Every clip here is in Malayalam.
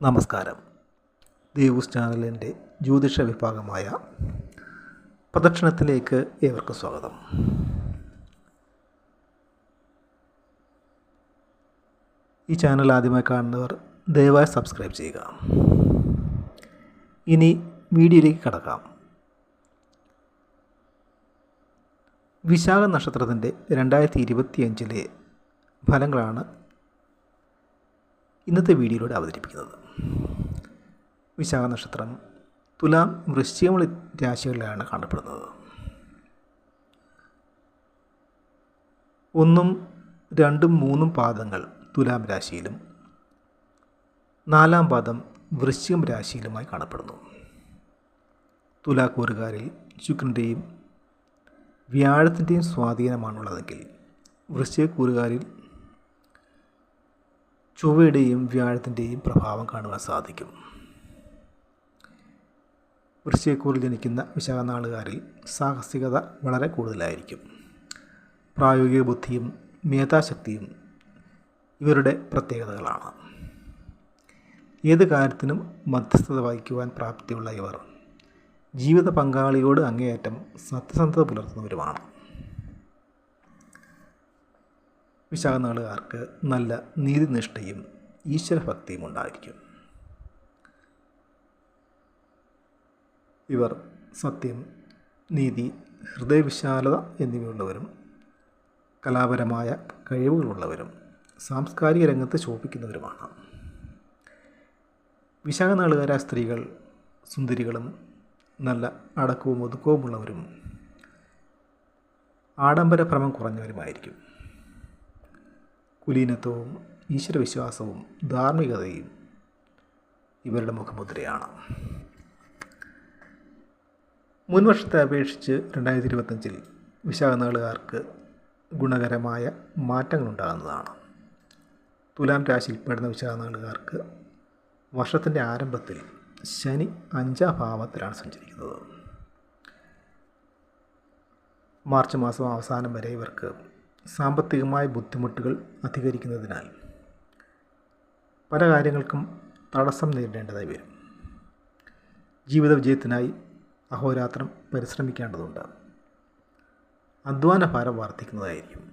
നമസ്കാരം. ദേവൂസ് ചാനലിൻ്റെ ജ്യോതിഷ വിഭാഗമായ പ്രദക്ഷിണത്തിലേക്ക് ഏവർക്കും സ്വാഗതം. ഈ ചാനൽ ആദ്യമായി കാണുന്നവർ ദയവായി സബ്സ്ക്രൈബ് ചെയ്യുക. ഇനി വീഡിയോയിലേക്ക് കടക്കാം. വിശാഖ നക്ഷത്രത്തിൻ്റെ 2025 ഫലങ്ങളാണ് ഇന്നത്തെ വീഡിയോയിലൂടെ അവതരിപ്പിക്കുന്നത്. വിശാഖ നക്ഷത്രം തുലാം, വൃശ്ചികം രാശികളിലാണ് കാണപ്പെടുന്നത്. 1, 2, 3 പാദങ്ങൾ തുലാം രാശിയിലും 4-ാം പാദം വൃശ്ചികം രാശിയിലുമായി കാണപ്പെടുന്നു. തുലാക്കൂറുകാരിൽ ശുക്രൻ്റെയും വ്യാഴത്തിൻ്റെയും സ്വാധീനമാണുള്ളതെങ്കിൽ വൃശ്ചികക്കൂറുകാരിൽ ചൊവ്വയുടെയും വ്യാഴത്തിൻ്റെയും പ്രഭാവം കാണുവാൻ സാധിക്കും. വൃശ്ചികക്കൂറിൽ ജനിക്കുന്ന വിശാഖ നാളുകാരിൽ സാഹസികത വളരെ കൂടുതലായിരിക്കും. പ്രായോഗിക ബുദ്ധിയും മേധാശക്തിയും ഇവരുടെ പ്രത്യേകതകളാണ്. ഏത് കാര്യത്തിനും മധ്യസ്ഥത വഹിക്കുവാൻ പ്രാപ്തിയുള്ള ഇവർ ജീവിത പങ്കാളിയോട് അങ്ങേയറ്റം സത്യസന്ധത പുലർത്തുന്നവരുമാണ്. വിശാഖ നാളുകാർക്ക് നല്ല നീതിനിഷ്ഠയും ഈശ്വരഭക്തിയും ഉണ്ടായിരിക്കും. ഇവർ സത്യം, നീതി, ഹൃദയവിശാലത എന്നിവയുള്ളവരും കലാപരമായ കഴിവുകളുള്ളവരും സാംസ്കാരിക രംഗത്ത് ശോഭിക്കുന്നവരുമാണ്. വിശാഖ നാളുകാരായ സ്ത്രീകൾ സുന്ദരികളും നല്ല അടക്കവും ഒതുക്കവുമുള്ളവരും ആഡംബരഭ്രമം കുറഞ്ഞവരുമായിരിക്കും. കുലീനത്വവും ഈശ്വരവിശ്വാസവും ധാർമ്മികതയും ഇവരുടെ മുഖമുദ്രയാണ്. മുൻവർഷത്തെ അപേക്ഷിച്ച് 2025 വിശാഖ നാളുകാർക്ക് ഗുണകരമായ മാറ്റങ്ങളുണ്ടാകുന്നതാണ്. തുലാം രാശിയിൽപ്പെടുന്ന വിശാഖ നാളുകാർക്ക് വർഷത്തിൻ്റെ ആരംഭത്തിൽ ശനി 5-ാം ഭാവത്തിലാണ് സഞ്ചരിക്കുന്നത്. മാർച്ച് മാസം അവസാനം വരെ ഇവർക്ക് സാമ്പത്തികമായ ബുദ്ധിമുട്ടുകൾ അധികരിക്കുന്നതിനാൽ പല കാര്യങ്ങൾക്കും തടസ്സം നേരിടേണ്ടതായി വരും. ജീവിത വിജയത്തിനായി അഹോരാത്രം പരിശ്രമിക്കേണ്ടതുണ്ട്. അധ്വാനഭാരം വർദ്ധിക്കുന്നതായിരിക്കും.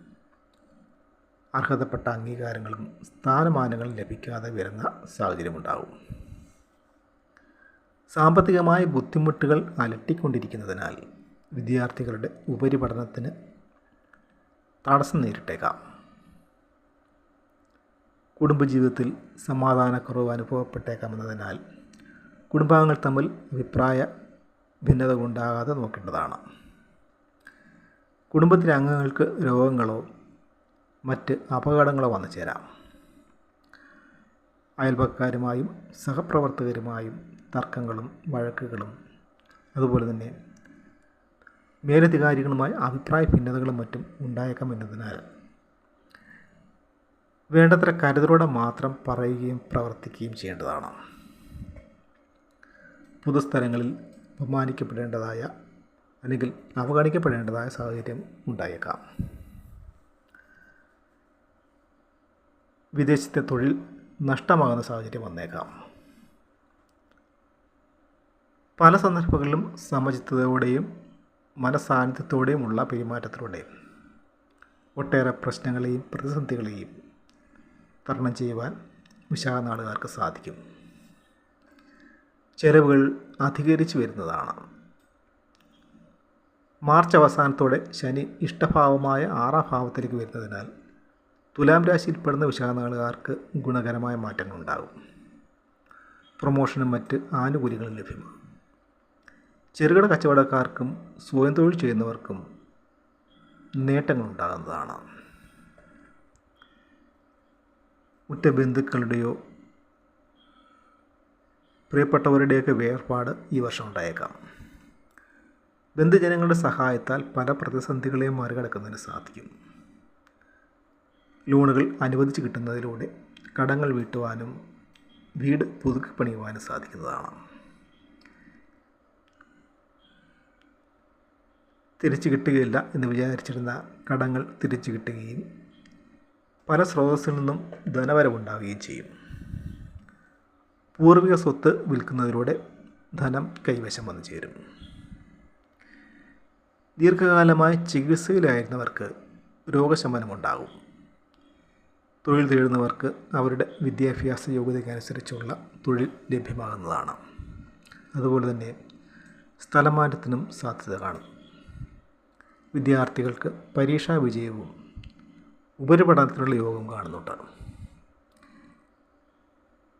അർഹതപ്പെട്ട അംഗീകാരങ്ങളും സ്ഥാനമാനങ്ങളും ലഭിക്കാതെ വരുന്ന സാഹചര്യമുണ്ടാകും. സാമ്പത്തികമായ ബുദ്ധിമുട്ടുകൾ അലട്ടിക്കൊണ്ടിരിക്കുന്നതിനാൽ വിദ്യാർത്ഥികളുടെ ഉപരിപഠനത്തിന് തടസ്സം നേരിട്ടേക്കാം. കുടുംബജീവിതത്തിൽ സമാധാനക്കുറവ് അനുഭവപ്പെട്ടേക്കാമെന്നതിനാൽ കുടുംബാംഗങ്ങൾ തമ്മിൽ അഭിപ്രായ ഭിന്നത ഉണ്ടാകാതെ നോക്കേണ്ടതാണ്. കുടുംബത്തിലെ അംഗങ്ങൾക്ക് രോഗങ്ങളോ മറ്റ് അപകടങ്ങളോ വന്നു ചേരാം. അയൽപക്കക്കാരുമായും സഹപ്രവർത്തകരുമായും തർക്കങ്ങളും വഴക്കുകളും അതുപോലെ തന്നെ മേലധികാരികളുമായി അഭിപ്രായ ഭിന്നതകളും മറ്റും ഉണ്ടായേക്കാമെന്നതിനാൽ വേണ്ടത്ര കരുതലോടെ മാത്രം പറയുകയും പ്രവർത്തിക്കുകയും ചെയ്യേണ്ടതാണ്. പൊതുസ്ഥലങ്ങളിൽ ബഹുമാനിക്കപ്പെടേണ്ടതായ അല്ലെങ്കിൽ അവഗണിക്കപ്പെടേണ്ടതായ സാഹചര്യം ഉണ്ടായേക്കാം. വിദേശത്തെ തൊഴിൽ നഷ്ടമാകുന്ന സാഹചര്യം വന്നേക്കാം. പല സന്ദർഭങ്ങളിലും സമചിത്തതയോടെയും മനസാന്നിധ്യത്തോടെയുമുള്ള പെരുമാറ്റത്തിലൂടെ ഒട്ടേറെ പ്രശ്നങ്ങളെയും പ്രതിസന്ധികളെയും തരണം ചെയ്യുവാൻ വിശാഖ നാളുകാർക്ക് സാധിക്കും. ചെലവുകൾ അധികരിച്ചു വരുന്നതാണ്. മാർച്ച് അവസാനത്തോടെ ശനി ഇഷ്ടഭാവമായ 6-ാം ഭാവത്തിലേക്ക് വരുന്നതിനാൽ തുലാം രാശിയിൽപ്പെടുന്ന വിശാഖ നാളുകാർക്ക് ഗുണകരമായ മാറ്റങ്ങളുണ്ടാകും. പ്രൊമോഷനും മറ്റ് ആനുകൂല്യങ്ങളും ലഭ്യമാകും. ചെറുകിട കച്ചവടക്കാർക്കും സ്വയം തൊഴിൽ ചെയ്യുന്നവർക്കും നേട്ടങ്ങളുണ്ടാകുന്നതാണ്. ഉറ്റ ബന്ധുക്കളുടെയോ പ്രിയപ്പെട്ടവരുടെയൊക്കെ വേർപാട് ഈ വർഷം ഉണ്ടായേക്കാം. ബന്ധുജനങ്ങളുടെ സഹായത്താൽ പല പ്രതിസന്ധികളെയും മറികടക്കുന്നതിന് സാധിക്കും. ലോണുകൾ അനുവദിച്ച് കിട്ടുന്നതിലൂടെ കടങ്ങൾ വീട്ടുവാനും വീട് പുതുക്കി പണിയുവാനും സാധിക്കുന്നതാണ്. തിരിച്ചു കിട്ടുകയില്ല എന്ന് വിചാരിച്ചിരുന്ന കടങ്ങൾ തിരിച്ചു കിട്ടുകയും പല സ്രോതസ്സിൽ നിന്നും ധനവരവുണ്ടാവുകയും ചെയ്യും. പൂർവിക സ്വത്ത് വിൽക്കുന്നതിലൂടെ ധനം കൈവശം വന്നു ചേരും. ദീർഘകാലമായി ചികിത്സയിലായിരുന്നവർക്ക് രോഗശമനമുണ്ടാകും. തൊഴിൽ തേടുന്നവർക്ക് അവരുടെ വിദ്യാഭ്യാസ യോഗ്യതയ്ക്കനുസരിച്ചുള്ള തൊഴിൽ ലഭ്യമാകുന്നതാണ്. അതുപോലെ തന്നെ സ്ഥലമാറ്റത്തിനും സാധ്യത കാണും. വിദ്യാർത്ഥികൾക്ക് പരീക്ഷാ വിജയവും ഉപരിപഠനത്തിനുള്ള യോഗം കാണുന്നുണ്ട്.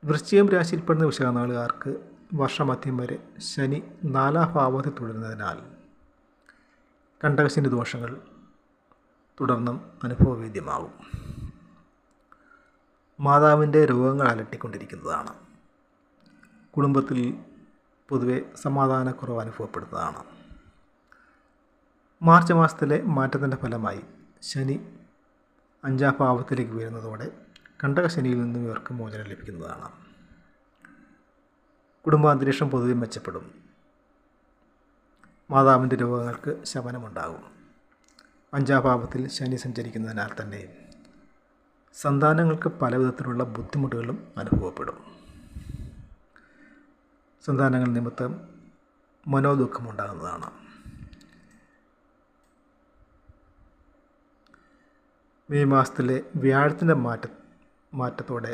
വൃശ്ചികം രാശിയിൽപ്പെടുന്ന വിശാഖനാളുകാർക്ക് വർഷമധ്യം വരെ ശനി 4-ാം ഭാവത്തിൽ തുടരുന്നതിനാൽ കണ്ടകശനി ദോഷങ്ങൾ തുടർന്നും അനുഭവവേദ്യമാകും. മാതാവിൻ്റെ രോഗങ്ങൾ അലട്ടിക്കൊണ്ടിരിക്കുന്നതാണ്. കുടുംബത്തിൽ പൊതുവെ സമാധാനക്കുറവ് അനുഭവപ്പെടുന്നതാണ്. മാർച്ച് മാസത്തിലെ മാറ്റത്തിൻ്റെ ഫലമായി ശനി 5-ാം ഭാവത്തിലേക്ക് വരുന്നതോടെ കണ്ടകശനിയിൽ നിന്നും ഇവർക്ക് മോചനം ലഭിക്കുന്നതാണ്. കുടുംബാന്തരീക്ഷം പൊതുവെ മെച്ചപ്പെടും. മാതാവിൻ്റെ രോഗങ്ങൾക്ക് ശമനമുണ്ടാകും. 5-ാം ഭാവത്തിൽ ശനി സഞ്ചരിക്കുന്നതിനാൽ തന്നെ സന്താനങ്ങൾക്ക് പലവിധത്തിലുള്ള ബുദ്ധിമുട്ടുകളും അനുഭവപ്പെടും. സന്താനങ്ങൾ നിമിത്തം മനോദുഃഖമുണ്ടാകുന്നതാണ്. മെയ് മാസത്തിലെ വ്യാഴത്തിൻ്റെ മാറ്റത്തോടെ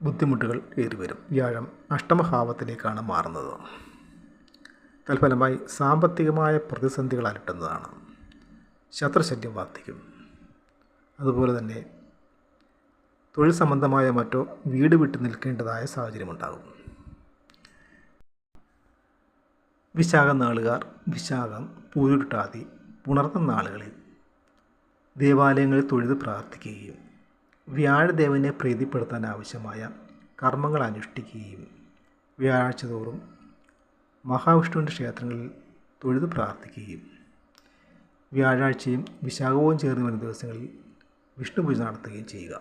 ബുദ്ധിമുട്ടുകൾ ഏറിവരും. വ്യാഴം അഷ്ടമഭാവത്തിലേക്കാണ് മാറുന്നത്. തൽഫലമായി സാമ്പത്തികമായ പ്രതിസന്ധികൾ അലട്ടുന്നതാണ്. ശത്രുശല്യം വർദ്ധിക്കും. അതുപോലെ തന്നെ തൊഴിൽ സംബന്ധമായ മറ്റോ വീട് വിട്ടു നിൽക്കേണ്ടതായ സാഹചര്യമുണ്ടാകും. വിശാഖം നാളുകാർ വിശാഖം, പൂരുരുട്ടാതി, പുണർന്ന നാളുകളിൽ ദേവാലയങ്ങളിൽ തൊഴുത് പ്രാർത്ഥിക്കുകയും വ്യാഴദേവനെ പ്രീതിപ്പെടുത്താൻ ആവശ്യമായ കർമ്മങ്ങൾ അനുഷ്ഠിക്കുകയും വ്യാഴാഴ്ച തോറും മഹാവിഷ്ണുവിൻ്റെ ക്ഷേത്രങ്ങളിൽ തൊഴുത് പ്രാർത്ഥിക്കുകയും വ്യാഴാഴ്ചയും വിശാഖവും ചേർന്ന് വരുന്ന ദിവസങ്ങളിൽ വിഷ്ണു പൂജ നടത്തുകയും ചെയ്യുക.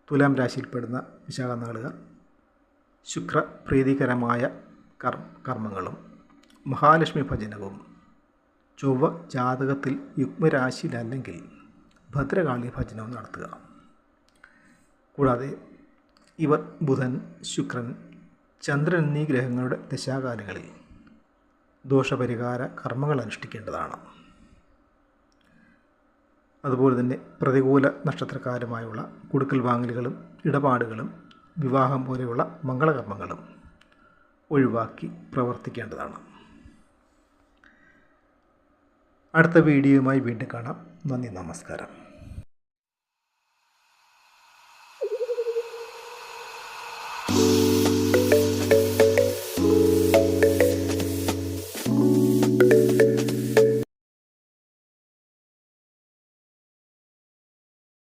തുലാം രാശിയിൽപ്പെടുന്ന വിശാഖ നാളുകാർ ശുക്ര പ്രീതികരമായ കർമ്മങ്ങളും മഹാലക്ഷ്മി ഭജനവും, ചൊവ്വ ജാതകത്തിൽ യുഗ്മരാശിയിലല്ലെങ്കിൽ ഭദ്രകാളി ഭജനവും നടത്തുക. കൂടാതെ ഇവർ ബുധൻ, ശുക്രൻ, ചന്ദ്രൻ എന്നീ ഗ്രഹങ്ങളുടെ ദശാകാലങ്ങളിൽ ദോഷപരിഹാര കർമ്മങ്ങൾ അനുഷ്ഠിക്കേണ്ടതാണ്. അതുപോലെ തന്നെ പ്രതികൂല നക്ഷത്രക്കാരുമായുള്ള കൊടുക്കൽ വാങ്ങലുകളും ഇടപാടുകളും വിവാഹം പോലെയുള്ള മംഗളകർമ്മങ്ങളും ഒഴിവാക്കി പ്രവർത്തിക്കേണ്ടതാണ്. അടുത്ത വീഡിയോയുമായി വീണ്ടും കാണാം. നന്ദി, നമസ്കാരം.